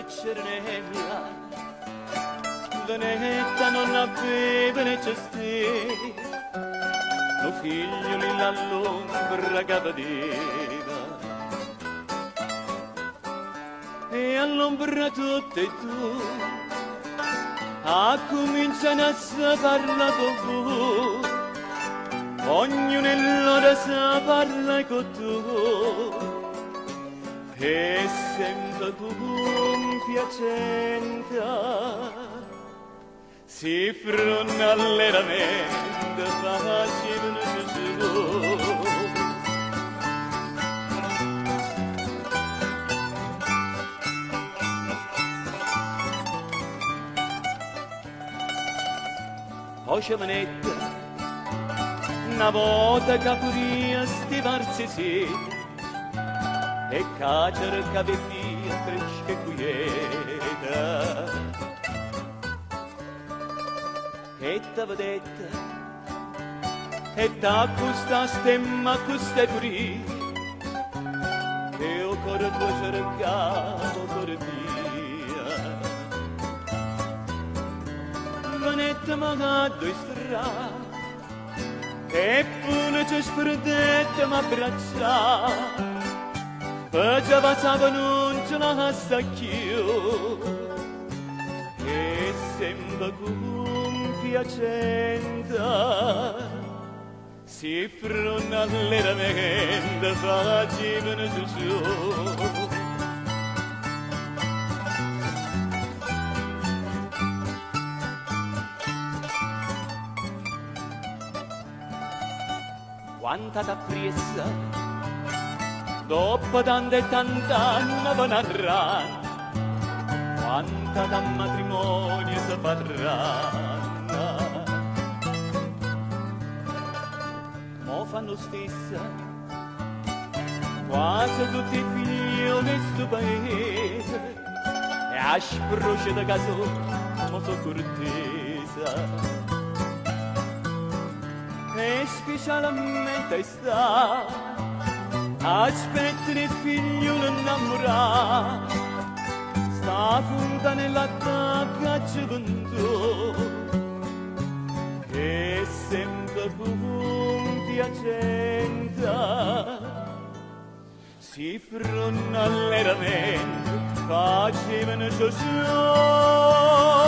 Cernella, Venetta non aveva necessità, tuo figlio lì all'ombra che vedeva, e all'ombra tutte e tu, a cominciare a parla con tu, ognuno nell'ora sa parla con tu. E sempre con piacenta si fronna alleramento facevano Gesù. O scemanetta una volta che podia stivarsi sì e cacciare cavettia fresca e quieta. E t'aveva detta, e t'accusta stemma questa puri, che o cuore tuo cercavo, cuore mia. Venette magato in strada, e pure ci sperdette m'abbracciare, faceva s'annuncio la sacchio e sembra con piacenta si fronna alleramento facevano Gesù. Quanta t'appressa dopo tanta e tanta anni narrare, quanta da matrimonio si parranno. Mo fanno stessa, quasi tutti i figli di sto paese, e a spruce da caso, mo so cortesa. E specialmente sta, aspettano il figlio innamorato, sta punta nella tacca gioventù, e sempre con piacenta si fronna alleramento, facevano Gesù.